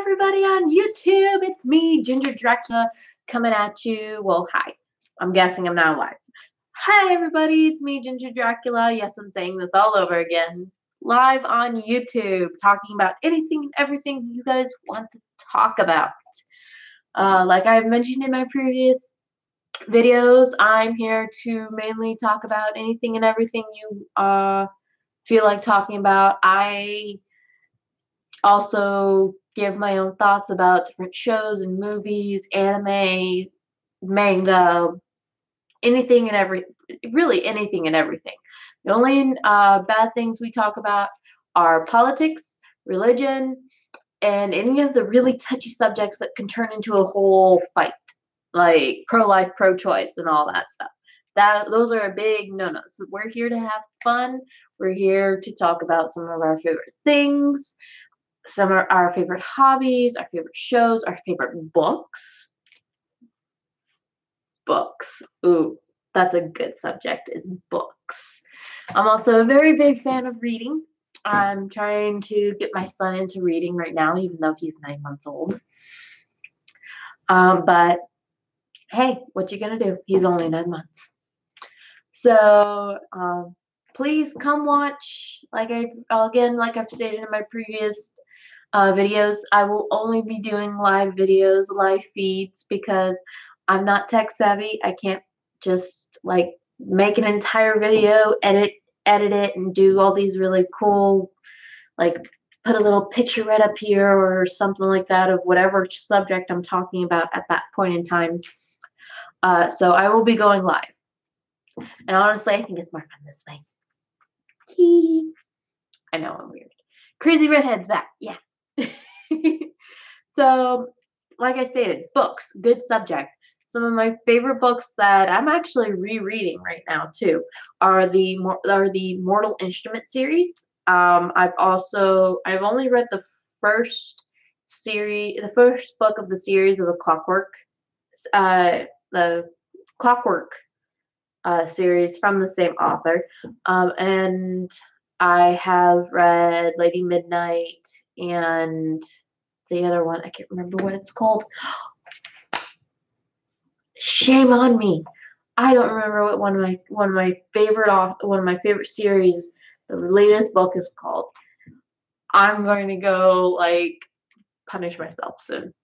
everybody on YouTube. It's me, Ginger Dracula, coming at you. Well, hi. I'm guessing I'm not live. Hi, everybody. It's me, Ginger Dracula. Yes, I'm saying this all over again. Live on YouTube, talking about anything and everything you guys want to talk about. Like I've mentioned in my previous videos, I'm here to mainly talk about anything and everything you feel like talking about. I also give my own thoughts about different shows and movies, anime, manga, anything and really anything and everything. The only bad things we talk about are politics, religion, and any of the really touchy subjects that can turn into a whole fight, like pro-life, pro-choice, and all that stuff. Those are big no-nos. We're here to have fun. We're here to talk about some of our favorite things, some of our favorite hobbies, our favorite shows, our favorite books. Books. Ooh, that's a good subject, is books. I'm also a very big fan of reading. I'm trying to get my son into reading right now, even though he's 9 months old. But hey, what you gonna do? He's only 9 months. So please come watch. Like I've stated in my previous videos, I will only be doing live videos, live feeds, because I'm not tech savvy. I can't just like make an entire video, edit it, and do all these really cool, like put a little picture right up here or something like that of whatever subject I'm talking about at that point in time. So I will be going live. And honestly, I think it's more fun this way. I know I'm weird. Crazy Redhead's back. Yeah. So, like I stated, books, good subject. Some of my favorite books that I'm actually rereading right now too are the Mortal Instrument series. I've only read the first book of the series of the Clockwork series from the same author, and I have read Lady Midnight and the other one. I can't remember what it's called. Shame on me. I don't remember what one of my favorite series, the latest book, is called. I'm going to go like punish myself soon.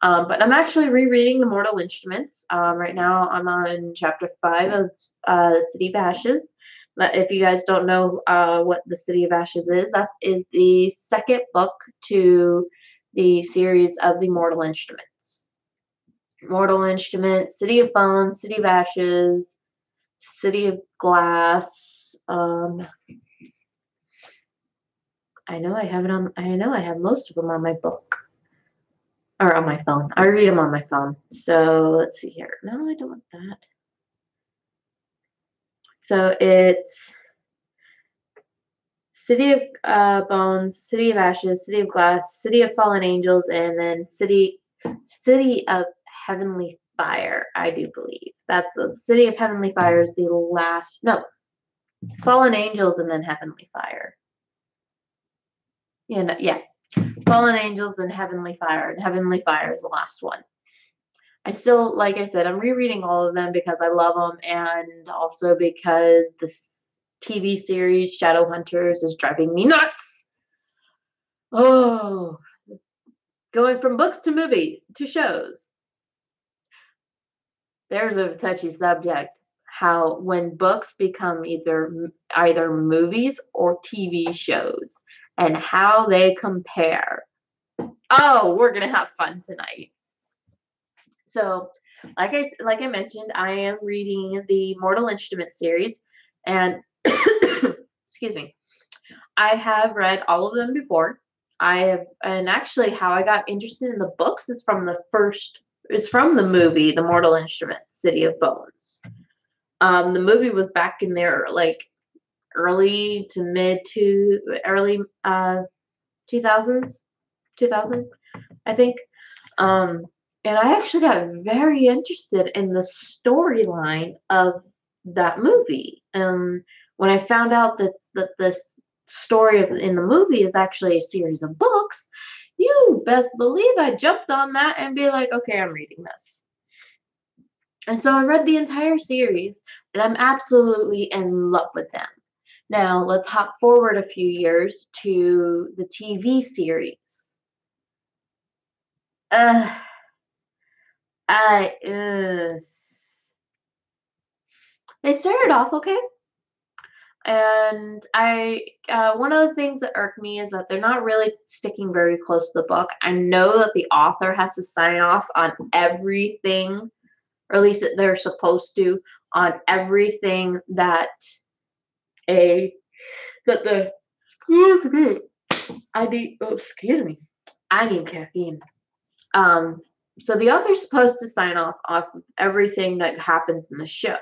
But I'm actually rereading the Mortal Instruments. Right now I'm on chapter 5 of the City of Ashes. But if you guys don't know what the City of Ashes is, that is the second book to the series of the Mortal Instruments. Mortal Instruments, City of Bones, City of Ashes, City of Glass. I know I have most of them on my book. Or on my phone. I read them on my phone. So let's see here. No, I don't want that. So it's City of Bones, City of Ashes, City of Glass, City of Fallen Angels, and then City of Heavenly Fire, I do believe. That's the City of Heavenly Fire is the last. No, Fallen Angels and then Heavenly Fire. Yeah. Fallen Angels, then Heavenly Fire, and Heavenly Fire is the last one. I still, like I said, I'm rereading all of them because I love them, and also because this TV series, Shadowhunters, is driving me nuts. Oh, going from books to movie to shows. There's a touchy subject. How when books become either movies or TV shows, and how they compare. Oh, we're gonna have fun tonight. So, like I mentioned, I am reading the Mortal Instrument series, and excuse me, I have read all of them before. And actually, how I got interested in the books is from the movie, The Mortal Instruments, City of Bones. The movie was back in their like early 2000s, 2000, I think. And I actually got very interested in the storyline of that movie. When I found out that this story in the movie is actually a series of books, you best believe I jumped on that and be like, okay, I'm reading this. And so I read the entire series, and I'm absolutely in love with them. Now, let's hop forward a few years to the TV series. Uh, I, they started off okay. And one of the things that irk me is that they're not really sticking very close to the book. I know that the author has to sign off on everything, or at least they're supposed to, on everything that a that the excuse me. Excuse me. I need caffeine. Um, so the author's supposed to sign off of everything that happens in the show.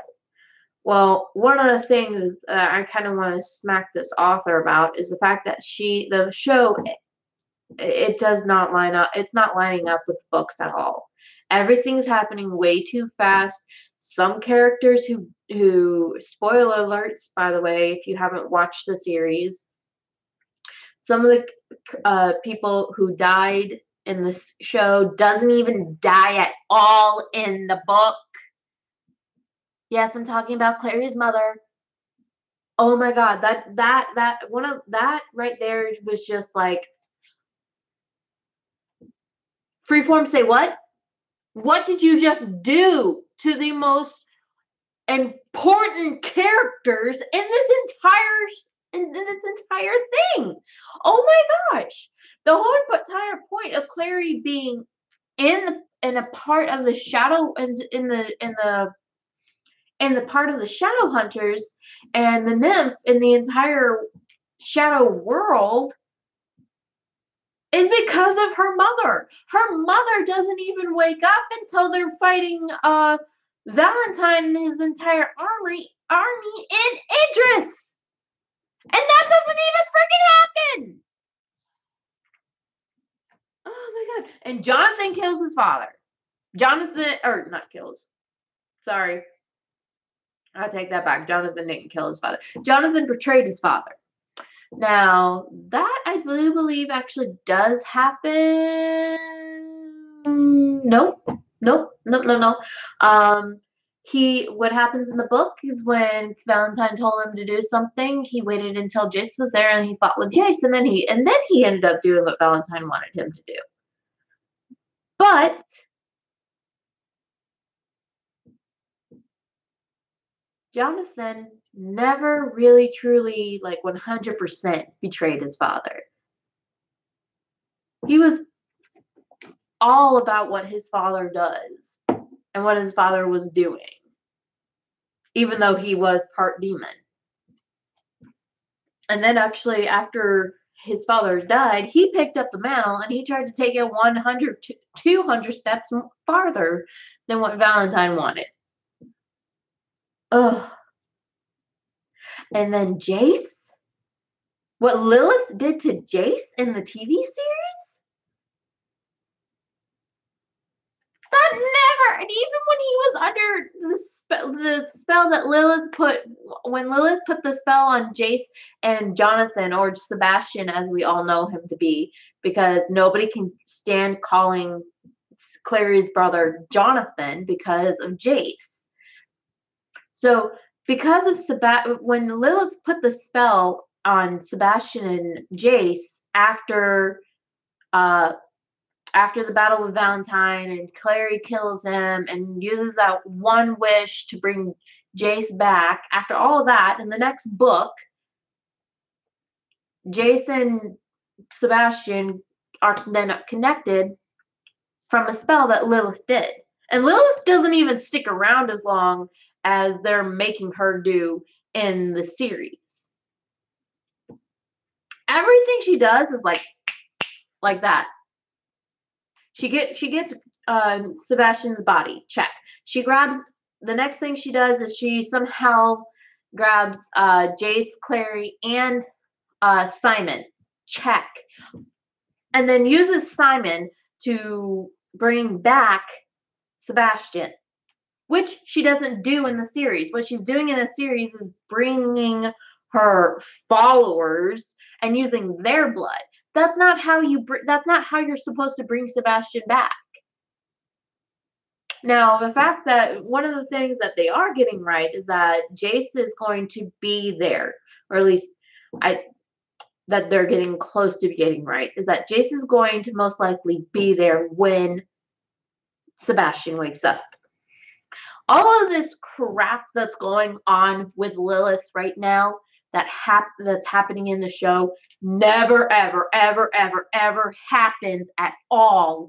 Well, one of the things I kind of want to smack this author about is the fact that the show, it does not line up. It's not lining up with the books at all. Everything's happening way too fast. Some characters who spoiler alerts, by the way, if you haven't watched the series, some of the people who died in this show doesn't even die at all in the book. Yes, I'm talking about Clary's mother. Oh my God, that one of that right there was just like freeform. Say what? What did you just do to the most important characters in this entire thing? Oh my gosh! The whole entire point of Clary being in a part of the shadow and in the part of the shadow hunters and the nymph in the entire shadow world is because of her mother. Her mother doesn't even wake up until they're fighting Valentine and his entire army in Idris. And that doesn't even freaking happen. Oh my God. And Jonathan kills his father. Not kills. Sorry. I take that back. Jonathan didn't kill his father. Jonathan betrayed his father. Now, that I do believe actually does happen. Nope. Nope. Nope. No, no. What happens in the book is when Valentine told him to do something, he waited until Jace was there and he fought with Jace, and then he ended up doing what Valentine wanted him to do. But Jonathan never really truly like 100% betrayed his father. He was all about what his father does and what his father was doing, even though he was part demon. And then actually after his father died, he picked up the mantle and he tried to take it 100 to 200 steps farther than what Valentine wanted. Ugh. And then Jace, what Lilith did to Jace in the TV series? That never, and even when he was under the spell that Lilith put, when Lilith put the spell on Jace and Jonathan, or Sebastian as we all know him to be, because nobody can stand calling Clary's brother Jonathan because of Jace. So because of when Lilith put the spell on Sebastian and Jace after the battle with Valentine and Clary kills him and uses that one wish to bring Jace back, after all that, in the next book, Jace and Sebastian are then connected from a spell that Lilith did. And Lilith doesn't even stick around as long as they're making her do in the series. Everything she does is like that. She gets Sebastian's body, check. She grabs, the next thing she does is she somehow grabs Jace, Clary, and Simon, check. And then uses Simon to bring back Sebastian, which she doesn't do in the series. What she's doing in the series is bringing her followers and using their blood. That's not how you're supposed to bring Sebastian back. Now, the fact that one of the things that they are getting right is that Jace is going to be there, or at least I that they're getting close to getting right, is that Jace is going to most likely be there when Sebastian wakes up. All of this crap that's going on with Lilith right now that's happening in the show never ever ever ever ever happens at all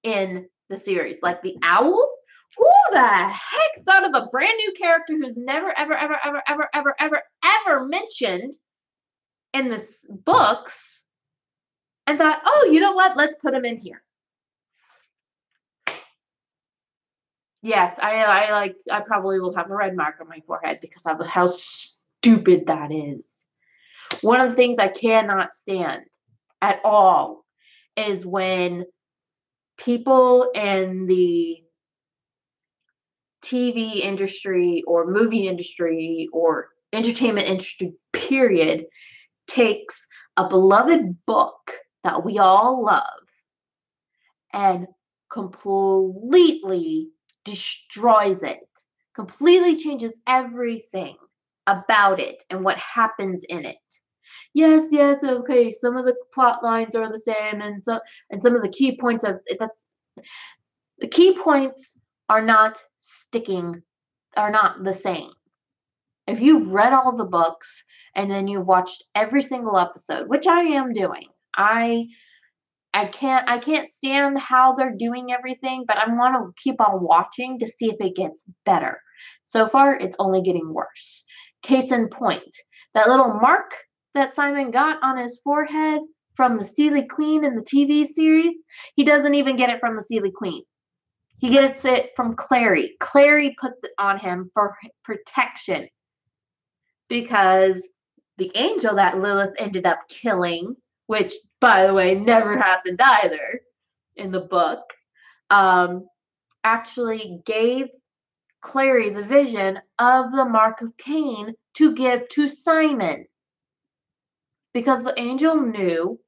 in the series. Like the owl, who the heck thought of a brand new character who's never ever ever ever ever ever ever ever mentioned in the books and thought, oh, you know what, let's put him in here. Yes, I probably will have a red mark on my forehead because of how stupid that is. One of the things I cannot stand at all is when people in the TV industry or movie industry or entertainment industry, period, takes a beloved book that we all love and completely destroys it, completely changes everything about it and what happens in it. Yes, okay, some of the plot lines are the same and some of the key points of that's the key points are not the same. If you've read all the books and then you've watched every single episode, which I am doing, I can't stand how they're doing everything, but I want to keep on watching to see if it gets better. So far, it's only getting worse. Case in point, that little mark that Simon got on his forehead from the Seelie Queen in the TV series, he doesn't even get it from the Seelie Queen. He gets it from Clary. Clary puts it on him for protection because the angel that Lilith ended up killing, which, by the way, never happened either in the book, actually gave Clary the vision of the Mark of Cain to give to Simon. Because the angel knew.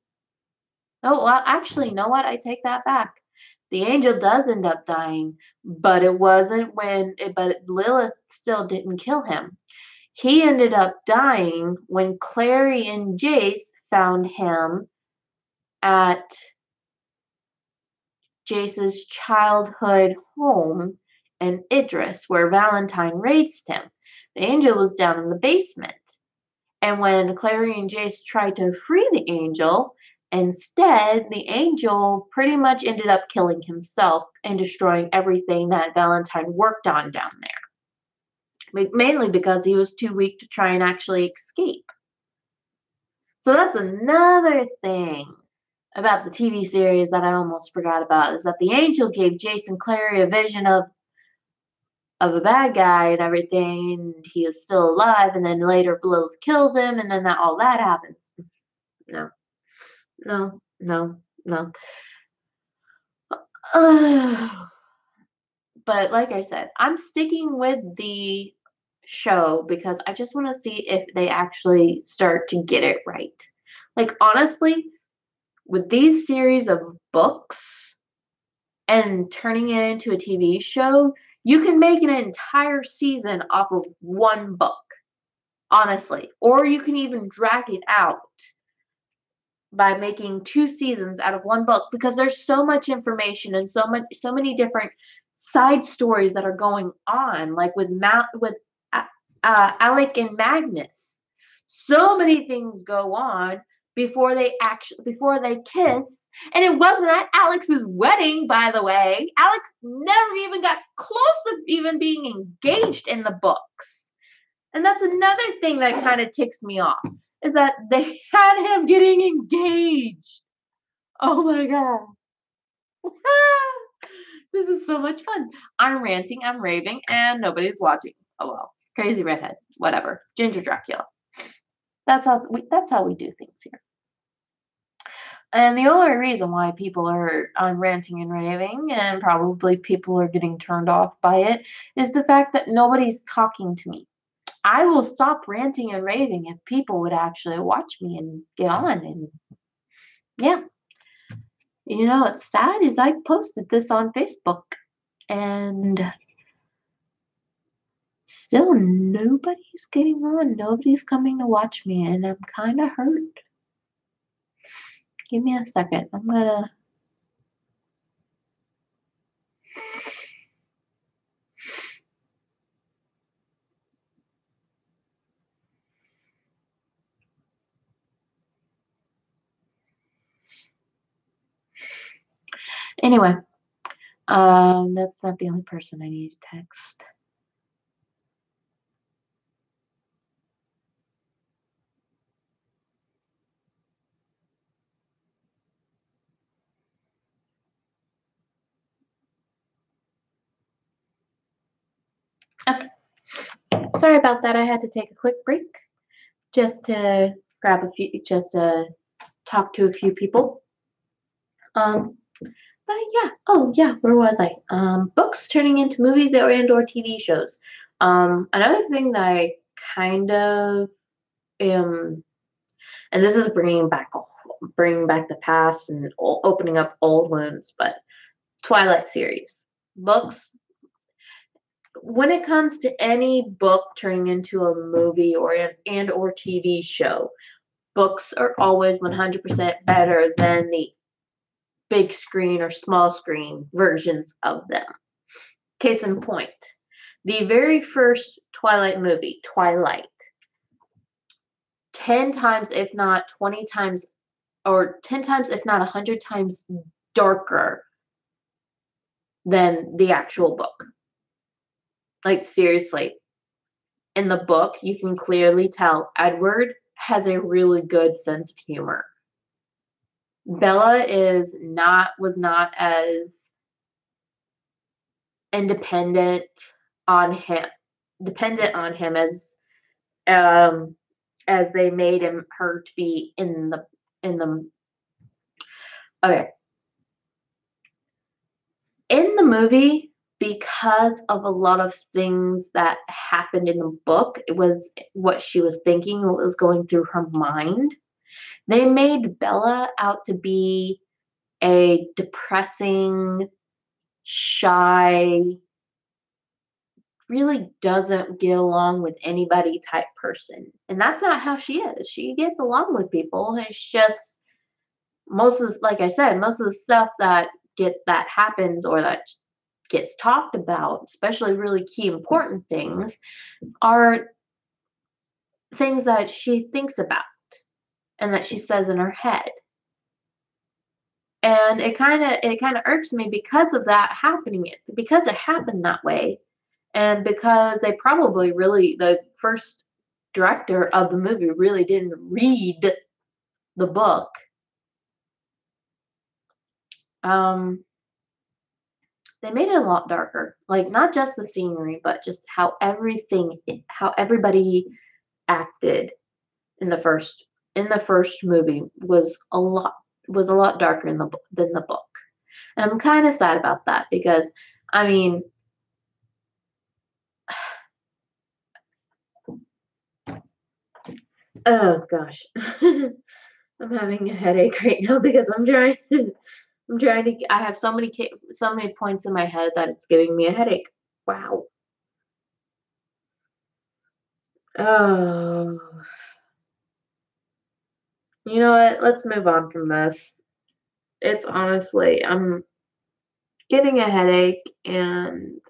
Oh, well, actually, you know what? I take that back. The angel does end up dying, but it wasn't but Lilith still didn't kill him. He ended up dying when Clary and Jace found him at Jace's childhood home in Idris, where Valentine raised him. The angel was down in the basement. And when Clary and Jace tried to free the angel, instead, the angel pretty much ended up killing himself and destroying everything that Valentine worked on down there. Mainly because he was too weak to try and actually escape. So that's another thing about the TV series that I almost forgot about, is that the angel gave Jason Clary a vision of a bad guy and everything, and he is still alive, and then later Lilith kills him, and then all that happens. No. No, no, no. But like I said, I'm sticking with the show because I just want to see if they actually start to get it right. Like, honestly, with these series of books and turning it into a TV show, you can make an entire season off of one book, honestly. Or you can even drag it out by making 2 seasons out of one book, because there's so much information and so many different side stories that are going on, like with Alec and Magnus. So many things go on before they kiss, and it wasn't at Alex's wedding, by the way. Alex never even got close to even being engaged in the books. And that's another thing that kind of ticks me off, is that they had him getting engaged. Oh my god. This is so much fun. I'm ranting, I'm raving, and nobody's watching. Oh well. Crazy redhead. Whatever. Ginger Dracula. That's how we do things here. And the only reason why I'm ranting and raving, and probably people are getting turned off by it, is the fact that nobody's talking to me. I will stop ranting and raving if people would actually watch me and get on and yeah. You know, what's sad is I posted this on Facebook and still nobody's getting on. Nobody's coming to watch me, and I'm kind of hurt. Give me a second. I'm gonna. Anyway, that's not the only person I need to text. Okay. Sorry about that. I had to take a quick break just to grab a few, just to talk to a few people. Um, but yeah. Oh yeah. Where was I? Books turning into movies and or TV shows. Another thing that I kind of am, and this is bringing back the past and opening up old wounds, but Twilight series books. When it comes to any book turning into a movie or TV show, books are always 100% better than the big screen or small screen versions of them. Case in point, the very first Twilight movie, Twilight, 10 times, if not 20 times, or 10 times, if not 100 times darker than the actual book. Like, seriously, in the book, you can clearly tell Edward has a really good sense of humor. Bella was not as independent on him dependent on him um as they made her to be in the okay. In the movie, because of a lot of things that happened in the book, it was what she was thinking, what was going through her mind. They made Bella out to be a depressing, shy, really doesn't get along with anybody type person. And that's not how she is. She gets along with people. It's just like I said, most of the stuff that happens or that gets talked about, especially really key important things, are things that she thinks about and that she says in her head. And it kind of irks me because of that happening, because it happened that way, and because they probably really the first director of the movie really didn't read the book. Um, they made it a lot darker, like not just the scenery, but just how everybody acted in the first movie was a lot darker than the book. And I'm kind of sad about that because, I mean, oh gosh, I'm having a headache right now because I'm trying to. I have so many points in my head that it's giving me a headache. Wow. Oh, you know what? Let's move on from this. It's honestly, I'm getting a headache, and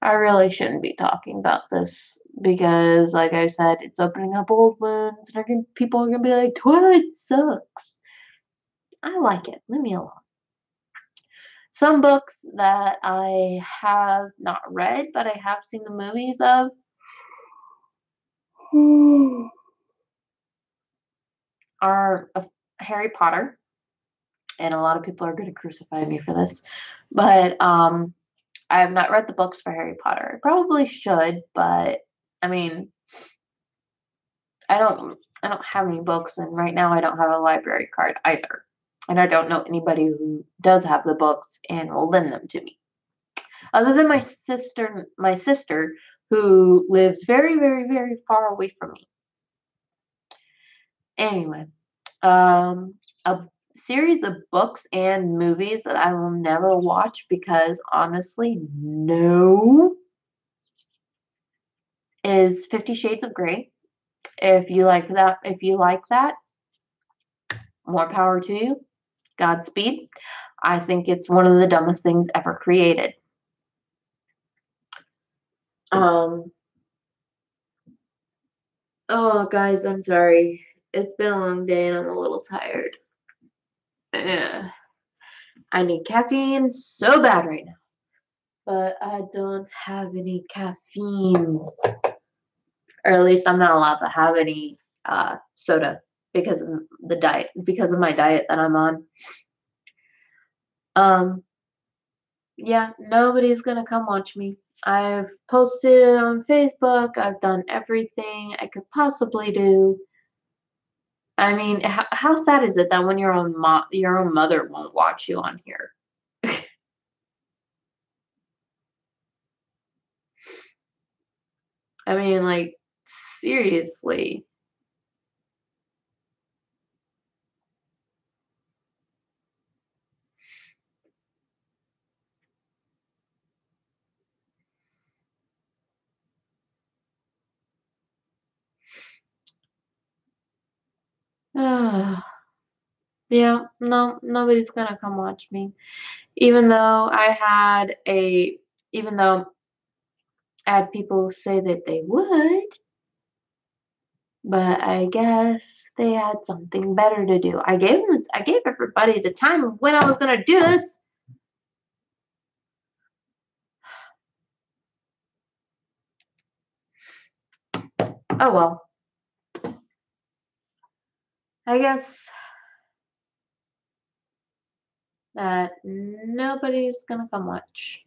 I really shouldn't be talking about this because, like I said, it's opening up old wounds, and people are gonna be like, "Twilight sucks." I like it. Leave me alone. Some books that I have not read, but I have seen the movies of, are Harry Potter, and a lot of people are going to crucify me for this, but I have not read the books for Harry Potter. I probably should, but I mean, I don't have any books, and right now I don't have a library card either, and I don't know anybody who does have the books and will lend them to me, other than my sister who lives very, very, very far away from me. Anyway, A series of books and movies that I will never watch because honestly, no, is 50 Shades of Grey. If you like that, more power to you. Godspeed. I think it's one of the dumbest things ever created. Um, oh, guys, I'm sorry. It's been a long day and I'm a little tired. Ugh. I need caffeine so bad right now, but I don't have any caffeine. Or at least I'm not allowed to have any soda because of because of my diet that I'm on. Um, yeah, nobody's gonna come watch me. I've posted it on Facebook. I've done everything I could possibly do. I mean, how sad is it that when your own mother won't watch you on here? I mean, like, seriously. Yeah, no, nobody's gonna come watch me. Even though even though I had people say that they would, but I guess they had something better to do. I gave everybody the time of when I was gonna do this. Oh well, I guess that nobody's gonna come watch.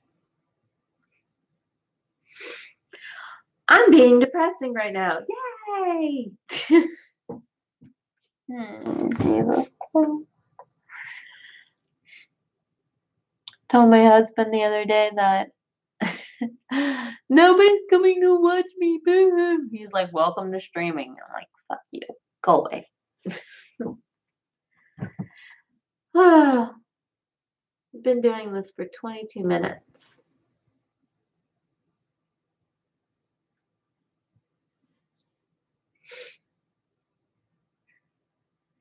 I'm being depressing right now. Yay! Jesus. Told my husband the other day that nobody's coming to watch me. Boo. He's like, welcome to streaming. I'm like, fuck you. Go away. I've been doing this for 22 minutes.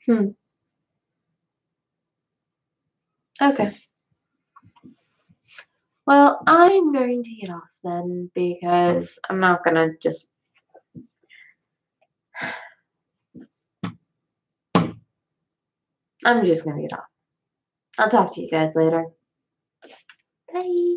Hmm. Okay. Well, I'm going to get off then because I'm not gonna just. I'm just gonna get off. I'll talk to you guys later. Bye.